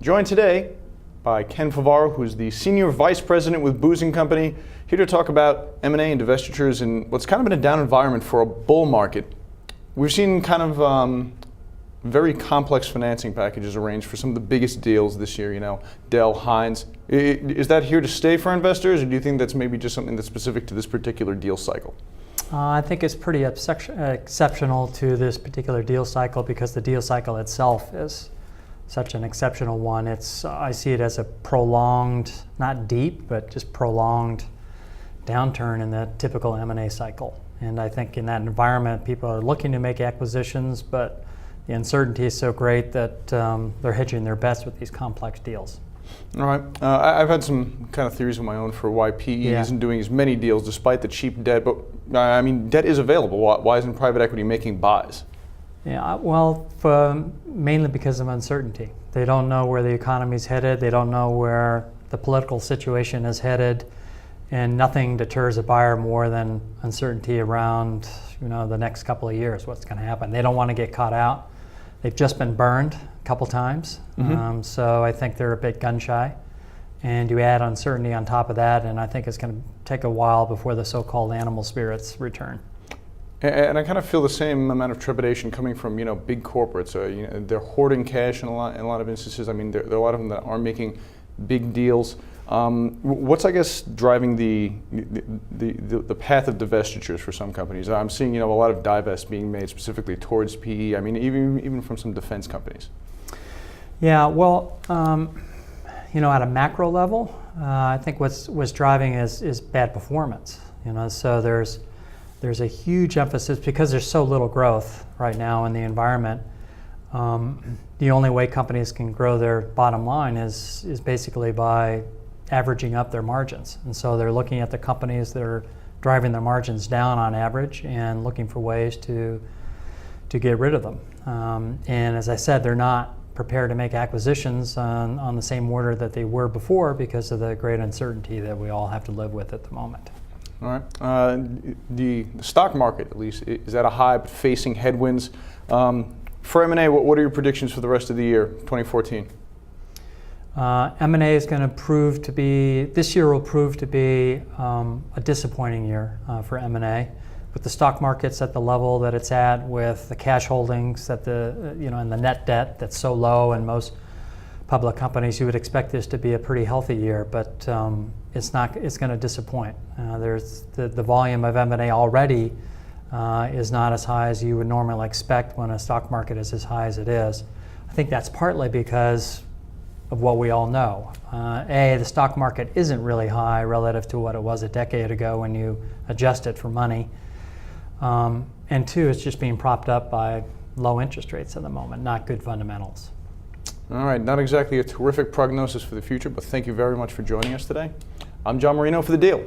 Joined today by Ken Favaro, who's the Senior Vice President with Booz Co, here to talk about M&A and divestitures in what's kind of been a down environment for a bull market. We've seen kind of very complex financing packages arranged for some of the biggest deals this year, Dell, Heinz. Is that here to stay for investors, or do you think that's maybe just something that's specific to this particular deal cycle? I think it's pretty exceptional to this particular deal cycle because the deal cycle itself is such an exceptional one. I see it as a prolonged, not deep, but just prolonged downturn in the typical M&A cycle. And I think in that environment, people are looking to make acquisitions, but the uncertainty is so great that they're hedging their bets with these complex deals. All right. I've had some kind of theories of my own for why PE isn't doing as many deals despite the cheap debt, but I mean, debt is available. Why isn't private equity making buys? Yeah, well, mainly because of uncertainty. They don't know where the economy's headed. They don't know where the political situation is headed, and nothing deters a buyer more than uncertainty around, the next couple of years, what's going to happen. They don't want to get caught out. They've just been burned a couple times, so I think they're a bit gun shy. And you add uncertainty on top of that, and I think it's going to take a while before the so-called animal spirits return. And I kind of feel the same amount of trepidation coming from big corporates. They're hoarding cash in a lot of instances. I mean, there are a lot of them that are making big deals. What's, I guess, driving the path of divestitures for some companies? I'm seeing a lot of divests being made specifically towards PE. I mean, even from some defense companies. Yeah, well, at a macro level, I think what's driving is bad performance. So there's a huge emphasis because there's so little growth right now in the environment. The only way companies can grow their bottom line is basically by averaging up their margins. And so they're looking at the companies that are driving their margins down on average and looking for ways to get rid of them. And as I said, they're not prepared to make acquisitions on the same order that they were before because of the great uncertainty that we all have to live with at the moment. All right. The stock market, at least, is at a high, but facing headwinds. For M&A, what are your predictions for the rest of the year, 2014? M&A is going to prove to be, this year will prove to be a disappointing year for M&A. With the stock markets at the level that it's at, with the cash holdings and the net debt that's so low in most public companies, you would expect this to be a pretty healthy year, but it's not. It's going to disappoint. There's the volume of M&A already is not as high as you would normally expect when a stock market is as high as it is. I think that's partly because of what we all know. The stock market isn't really high relative to what it was a decade ago when you adjust it for money. And two, it's just being propped up by low interest rates at the moment, not good fundamentals. All right, not exactly a terrific prognosis for the future, but thank you very much for joining us today. I'm John Marino for The Deal.